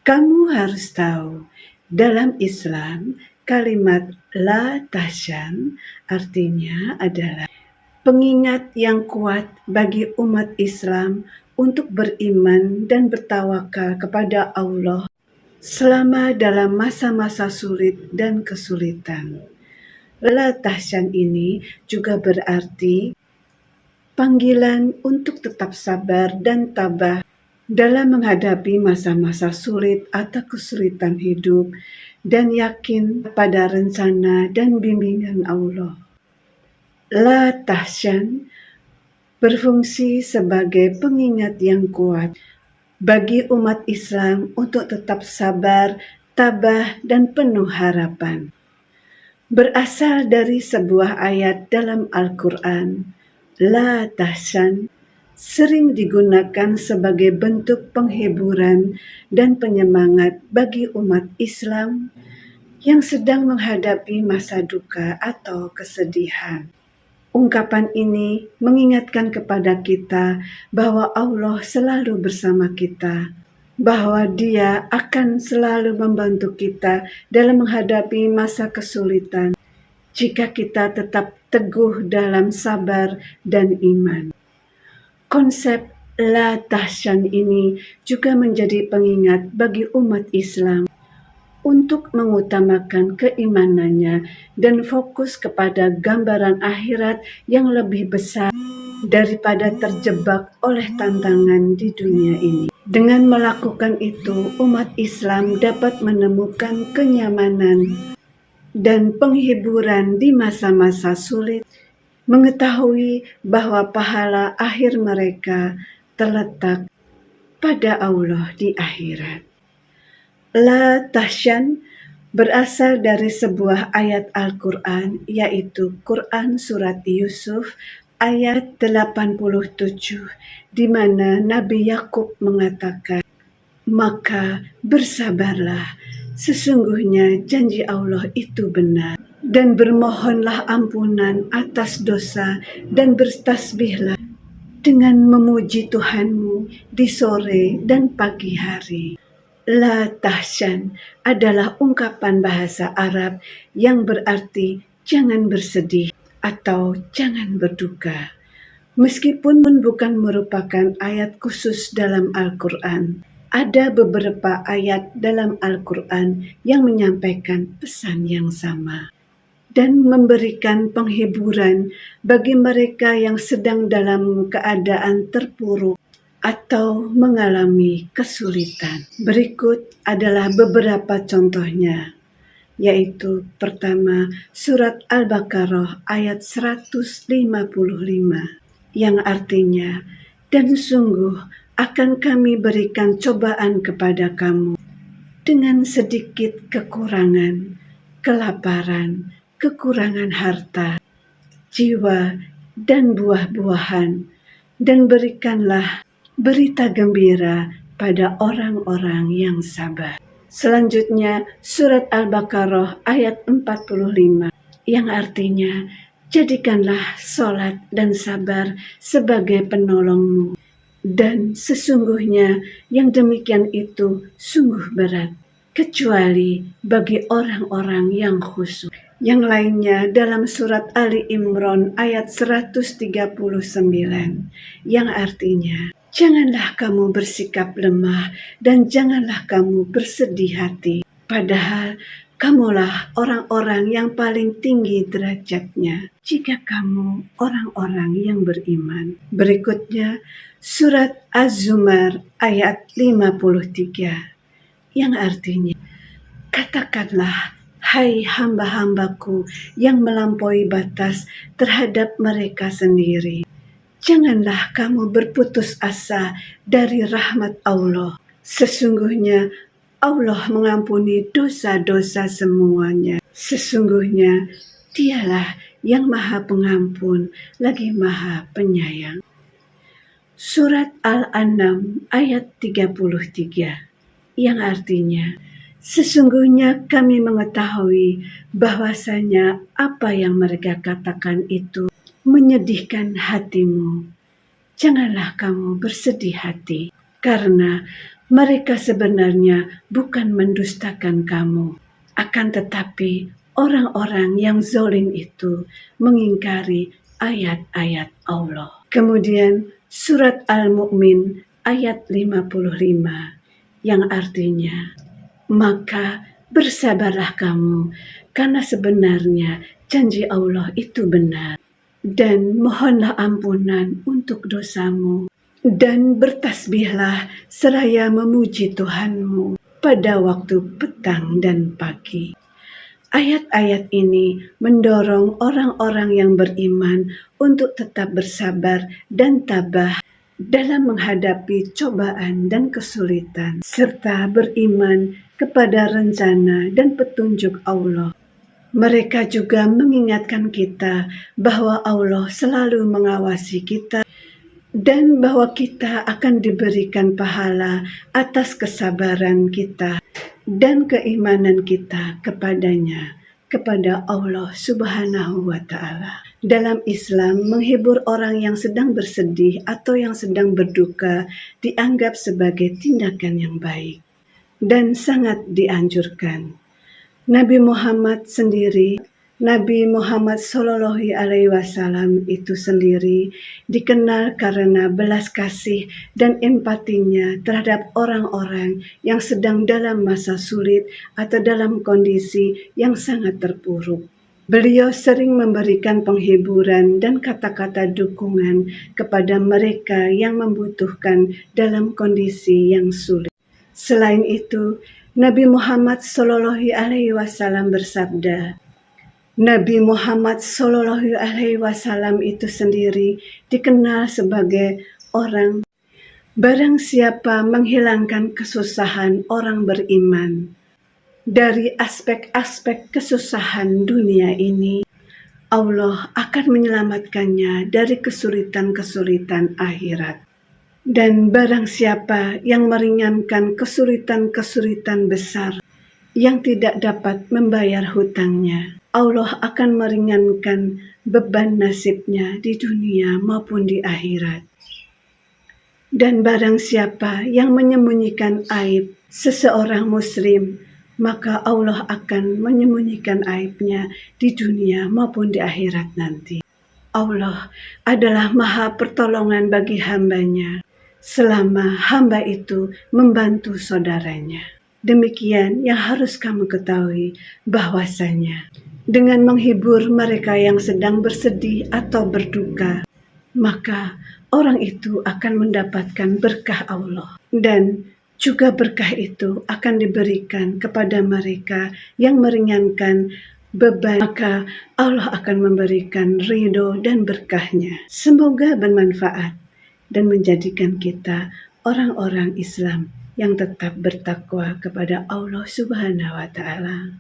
Kamu harus tahu, dalam Islam, kalimat la tahzan artinya adalah pengingat yang kuat bagi umat Islam untuk beriman dan bertawakal kepada Allah selama dalam masa-masa sulit dan kesulitan. La tahzan ini juga berarti panggilan untuk tetap sabar dan tabah dalam menghadapi masa-masa sulit atau kesulitan hidup dan yakin pada rencana dan bimbingan Allah. La tahzan berfungsi sebagai pengingat yang kuat bagi umat Islam untuk tetap sabar, tabah, dan penuh harapan. Berasal dari sebuah ayat dalam Al-Quran, la tahzan sering digunakan sebagai bentuk penghiburan dan penyemangat bagi umat Islam yang sedang menghadapi masa duka atau kesedihan. Ungkapan ini mengingatkan kepada kita bahwa Allah selalu bersama kita, bahwa Dia akan selalu membantu kita dalam menghadapi masa kesulitan jika kita tetap teguh dalam sabar dan iman. Konsep la tahzan ini juga menjadi pengingat bagi umat Islam untuk mengutamakan keimanannya dan fokus kepada gambaran akhirat yang lebih besar daripada terjebak oleh tantangan di dunia ini. Dengan melakukan itu, umat Islam dapat menemukan kenyamanan dan penghiburan di masa-masa sulit, mengetahui bahwa pahala akhir mereka terletak pada Allah di akhirat. La tahzan berasal dari sebuah ayat Al-Quran, yaitu Quran Surat Yusuf ayat 87, di mana Nabi Yakub mengatakan, "Maka bersabarlah, sesungguhnya janji Allah itu benar, dan bermohonlah ampunan atas dosa dan bertasbihlah dengan memuji Tuhanmu di sore dan pagi hari." La tahzan adalah ungkapan bahasa Arab yang berarti jangan bersedih atau jangan berduka. Meskipun bukan merupakan ayat khusus dalam Al-Quran, ada beberapa ayat dalam Al-Quran yang menyampaikan pesan yang sama dan memberikan penghiburan bagi mereka yang sedang dalam keadaan terpuruk atau mengalami kesulitan. Berikut adalah beberapa contohnya, yaitu pertama, surat Al-Baqarah ayat 155 yang artinya, "Dan sungguh akan kami berikan cobaan kepada kamu dengan sedikit kekurangan, kelaparan, kekurangan harta, jiwa, dan buah-buahan, dan berikanlah berita gembira pada orang-orang yang sabar." Selanjutnya, surat Al-Baqarah ayat 45 yang artinya, "Jadikanlah salat dan sabar sebagai penolongmu, dan sesungguhnya yang demikian itu sungguh berat, kecuali bagi orang-orang yang khusyuk." Yang lainnya dalam surat Ali Imran ayat 139 yang artinya, "Janganlah kamu bersikap lemah dan janganlah kamu bersedih hati, padahal kamulah orang-orang yang paling tinggi derajatnya jika kamu orang-orang yang beriman." Berikutnya surat Az-Zumar ayat 53 yang artinya, "Katakanlah, hai hamba-hambaku yang melampaui batas terhadap mereka sendiri, janganlah kamu berputus asa dari rahmat Allah. Sesungguhnya Allah mengampuni dosa-dosa semuanya. Sesungguhnya Dialah yang Maha Pengampun lagi Maha Penyayang." Surat Al-An'am ayat 33 yang artinya, "Sesungguhnya kami mengetahui bahwasanya apa yang mereka katakan itu menyedihkan hatimu. Janganlah kamu bersedih hati, karena Mereka sebenarnya bukan mendustakan kamu, akan tetapi orang-orang yang zalim itu mengingkari ayat-ayat Allah. Kemudian surat Al-Mu'min ayat 55 yang artinya, maka bersabarlah kamu karena sebenarnya janji Allah itu benar, dan mohonlah ampunan untuk dosamu, dan bertasbihlah seraya memuji Tuhanmu pada waktu petang dan pagi. Ayat-ayat ini mendorong orang-orang yang beriman untuk tetap bersabar dan tabah dalam menghadapi cobaan dan kesulitan, serta beriman kepada rencana dan petunjuk Allah. Mereka juga mengingatkan kita bahwa Allah selalu mengawasi kita dan bahwa kita akan diberikan pahala atas kesabaran kita dan keimanan kita kepadanya, kepada Allah Subhanahu wa Ta'ala. Dalam Islam, menghibur orang yang sedang bersedih atau yang sedang berduka dianggap sebagai tindakan yang baik dan sangat dianjurkan. Nabi Muhammad Shallallahu Alaihi Wasallam itu sendiri dikenal karena belas kasih dan empatinya terhadap orang-orang yang sedang dalam masa sulit atau dalam kondisi yang sangat terpuruk. Beliau sering memberikan penghiburan dan kata-kata dukungan kepada mereka yang membutuhkan dalam kondisi yang sulit. Selain itu, Nabi Muhammad Shallallahu Alaihi Wasallam bersabda, Nabi Muhammad Shallallahu Alaihi Wasallam itu sendiri dikenal sebagai orang, barang siapa menghilangkan kesusahan orang beriman dari aspek-aspek kesusahan dunia ini, Allah akan menyelamatkannya dari kesulitan-kesulitan akhirat. Dan barang siapa yang meringankan kesulitan-kesulitan besar yang tidak dapat membayar hutangnya, Allah akan meringankan beban nasibnya di dunia maupun di akhirat. Dan barang siapa yang menyembunyikan aib seseorang muslim, maka Allah akan menyembunyikan aibnya di dunia maupun di akhirat nanti. Allah adalah maha pertolongan bagi hambanya selama hamba itu membantu saudaranya. Demikian yang harus kamu ketahui, bahwasanya dengan menghibur mereka yang sedang bersedih atau berduka, maka orang itu akan mendapatkan berkah Allah, dan juga berkah itu akan diberikan kepada mereka yang meringankan beban, maka Allah akan memberikan ridho dan berkahnya. Semoga bermanfaat dan menjadikan kita orang-orang Islam yang tetap bertakwa kepada Allah Subhanahu wa Ta'ala.